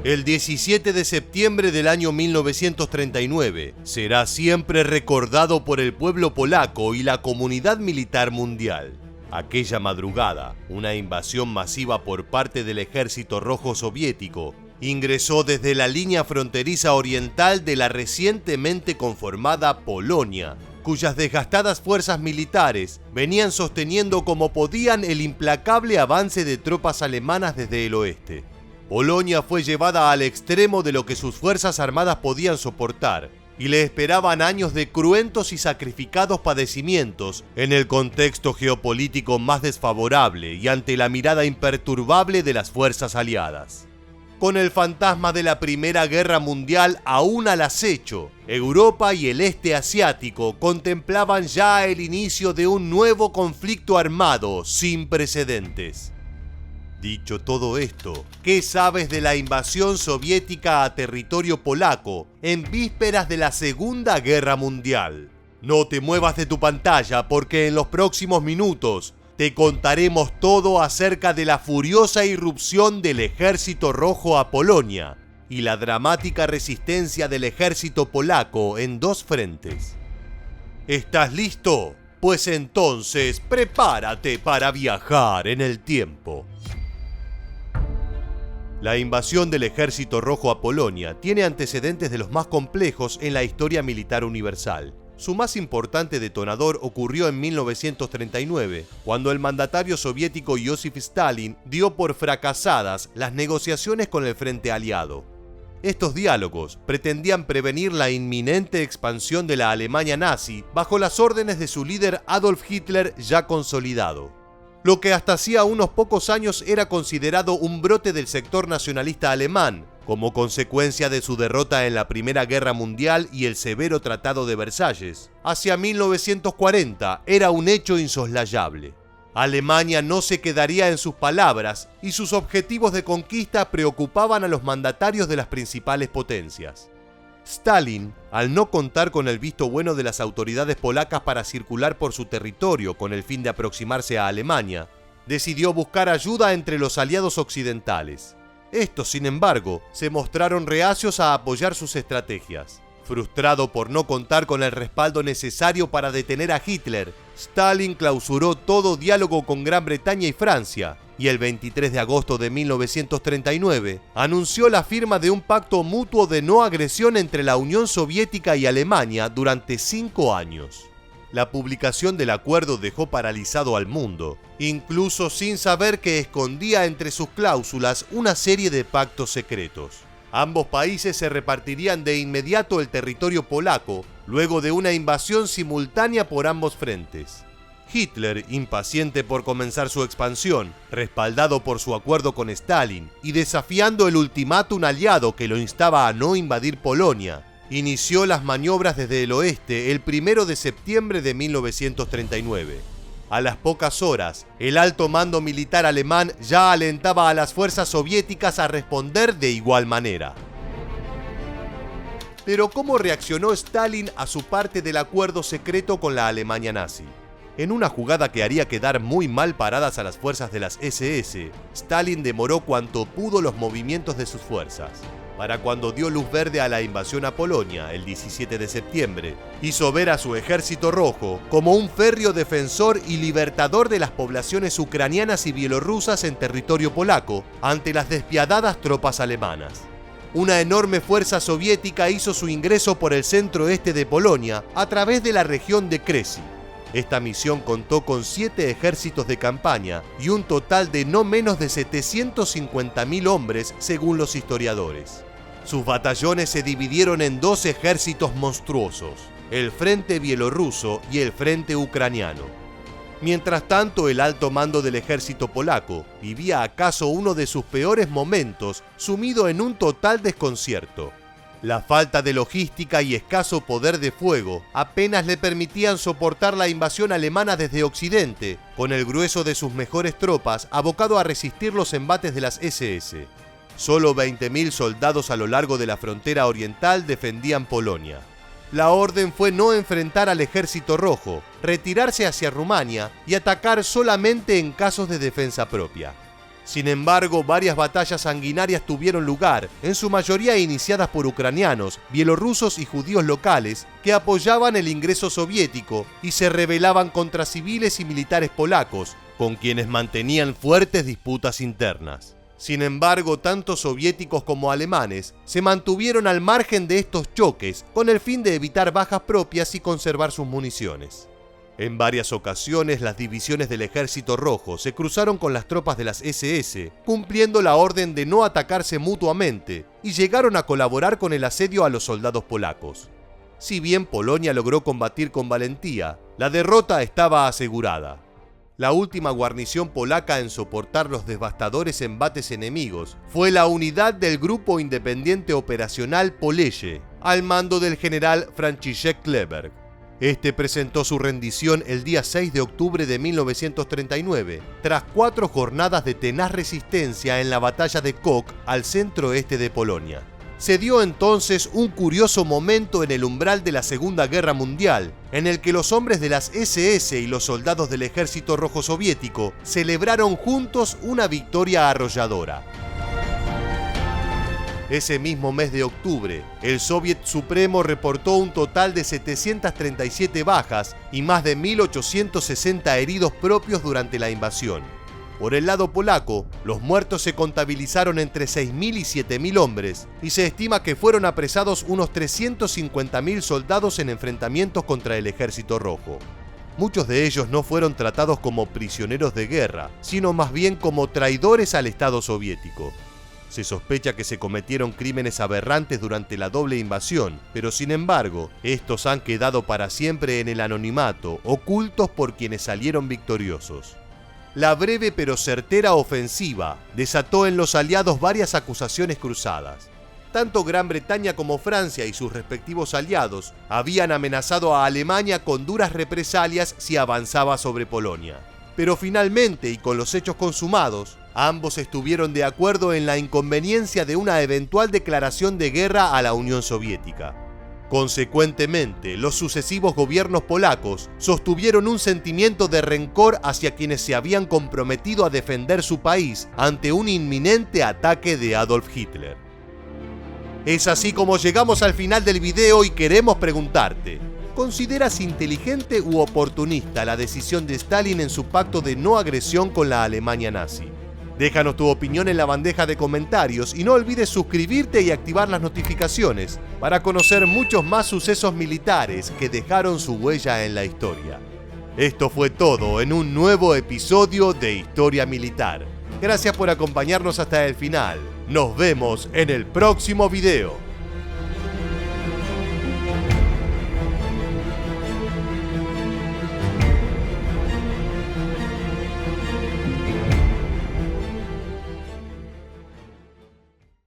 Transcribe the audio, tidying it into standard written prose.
El 17 de septiembre del año 1939 será siempre recordado por el pueblo polaco y la comunidad militar mundial. Aquella madrugada, una invasión masiva por parte del Ejército Rojo Soviético ingresó desde la línea fronteriza oriental de la recientemente conformada Polonia, cuyas desgastadas fuerzas militares venían sosteniendo como podían el implacable avance de tropas alemanas desde el oeste. Polonia fue llevada al extremo de lo que sus fuerzas armadas podían soportar, y le esperaban años de cruentos y sacrificados padecimientos en el contexto geopolítico más desfavorable y ante la mirada imperturbable de las fuerzas aliadas. Con el fantasma de la Primera Guerra Mundial aún al acecho, Europa y el este asiático contemplaban ya el inicio de un nuevo conflicto armado sin precedentes. Dicho todo esto, ¿qué sabes de la invasión soviética a territorio polaco en vísperas de la Segunda Guerra Mundial? No te muevas de tu pantalla porque en los próximos minutos te contaremos todo acerca de la furiosa irrupción del Ejército Rojo a Polonia y la dramática resistencia del ejército polaco en dos frentes. ¿Estás listo? Pues entonces prepárate para viajar en el tiempo. La invasión del Ejército Rojo a Polonia tiene antecedentes de los más complejos en la historia militar universal. Su más importante detonador ocurrió en 1939, cuando el mandatario soviético Joseph Stalin dio por fracasadas las negociaciones con el Frente Aliado. Estos diálogos pretendían prevenir la inminente expansión de la Alemania nazi bajo las órdenes de su líder Adolf Hitler ya consolidado. Lo que hasta hacía unos pocos años era considerado un brote del sector nacionalista alemán, como consecuencia de su derrota en la Primera Guerra Mundial y el severo Tratado de Versalles, hacia 1940 era un hecho insoslayable. Alemania no se quedaría en sus palabras y sus objetivos de conquista preocupaban a los mandatarios de las principales potencias. Stalin, al no contar con el visto bueno de las autoridades polacas para circular por su territorio con el fin de aproximarse a Alemania, decidió buscar ayuda entre los aliados occidentales. Estos, sin embargo, se mostraron reacios a apoyar sus estrategias. Frustrado por no contar con el respaldo necesario para detener a Hitler, Stalin clausuró todo diálogo con Gran Bretaña y Francia, y el 23 de agosto de 1939 anunció la firma de un pacto mutuo de no agresión entre la Unión Soviética y Alemania durante 5 años. La publicación del acuerdo dejó paralizado al mundo, incluso sin saber que escondía entre sus cláusulas una serie de pactos secretos. Ambos países se repartirían de inmediato el territorio polaco, luego de una invasión simultánea por ambos frentes. Hitler, impaciente por comenzar su expansión, respaldado por su acuerdo con Stalin y desafiando el ultimátum aliado que lo instaba a no invadir Polonia, inició las maniobras desde el oeste el 1 de septiembre de 1939. A las pocas horas, el alto mando militar alemán ya alentaba a las fuerzas soviéticas a responder de igual manera. Pero ¿cómo reaccionó Stalin a su parte del acuerdo secreto con la Alemania nazi? En una jugada que haría quedar muy mal paradas a las fuerzas de las SS, Stalin demoró cuanto pudo los movimientos de sus fuerzas. Para cuando dio luz verde a la invasión a Polonia el 17 de septiembre, hizo ver a su ejército rojo como un férreo defensor y libertador de las poblaciones ucranianas y bielorrusas en territorio polaco ante las despiadadas tropas alemanas. Una enorme fuerza soviética hizo su ingreso por el centro-este de Polonia a través de la región de Kresy. Esta misión contó con 7 ejércitos de campaña y un total de no menos de 750.000 hombres según los historiadores. Sus batallones se dividieron en 2 ejércitos monstruosos, el frente bielorruso y el frente ucraniano. Mientras tanto, el alto mando del ejército polaco vivía acaso uno de sus peores momentos, sumido en un total desconcierto. La falta de logística y escaso poder de fuego apenas le permitían soportar la invasión alemana desde Occidente, con el grueso de sus mejores tropas abocado a resistir los embates de las SS. Solo 20.000 soldados a lo largo de la frontera oriental defendían Polonia. La orden fue no enfrentar al Ejército Rojo, retirarse hacia Rumania y atacar solamente en casos de defensa propia. Sin embargo, varias batallas sanguinarias tuvieron lugar, en su mayoría iniciadas por ucranianos, bielorrusos y judíos locales que apoyaban el ingreso soviético y se rebelaban contra civiles y militares polacos, con quienes mantenían fuertes disputas internas. Sin embargo, tanto soviéticos como alemanes se mantuvieron al margen de estos choques con el fin de evitar bajas propias y conservar sus municiones. En varias ocasiones, las divisiones del Ejército Rojo se cruzaron con las tropas de las SS, cumpliendo la orden de no atacarse mutuamente, y llegaron a colaborar con el asedio a los soldados polacos. Si bien Polonia logró combatir con valentía, la derrota estaba asegurada. La última guarnición polaca en soportar los devastadores embates enemigos fue la unidad del Grupo Independiente Operacional Polesje, al mando del general Franciszek Kleberg. Este presentó su rendición el día 6 de octubre de 1939, tras 4 jornadas de tenaz resistencia en la batalla de Kock, al centro-este de Polonia. Se dio entonces un curioso momento en el umbral de la Segunda Guerra Mundial, en el que los hombres de las SS y los soldados del Ejército Rojo Soviético celebraron juntos una victoria arrolladora. Ese mismo mes de octubre, el Soviet Supremo reportó un total de 737 bajas y más de 1.860 heridos propios durante la invasión. Por el lado polaco, los muertos se contabilizaron entre 6.000 y 7.000 hombres, y se estima que fueron apresados unos 350.000 soldados en enfrentamientos contra el Ejército Rojo. Muchos de ellos no fueron tratados como prisioneros de guerra, sino más bien como traidores al Estado soviético. Se sospecha que se cometieron crímenes aberrantes durante la doble invasión, pero sin embargo, estos han quedado para siempre en el anonimato, ocultos por quienes salieron victoriosos. La breve pero certera ofensiva desató en los aliados varias acusaciones cruzadas. Tanto Gran Bretaña como Francia y sus respectivos aliados habían amenazado a Alemania con duras represalias si avanzaba sobre Polonia. Pero finalmente, y con los hechos consumados, ambos estuvieron de acuerdo en la inconveniencia de una eventual declaración de guerra a la Unión Soviética. Consecuentemente, los sucesivos gobiernos polacos sostuvieron un sentimiento de rencor hacia quienes se habían comprometido a defender su país ante un inminente ataque de Adolf Hitler. Es así como llegamos al final del video y queremos preguntarte: ¿consideras inteligente u oportunista la decisión de Stalin en su pacto de no agresión con la Alemania nazi? Déjanos tu opinión en la bandeja de comentarios y no olvides suscribirte y activar las notificaciones para conocer muchos más sucesos militares que dejaron su huella en la historia. Esto fue todo en un nuevo episodio de Historia Militar. Gracias por acompañarnos hasta el final. Nos vemos en el próximo video.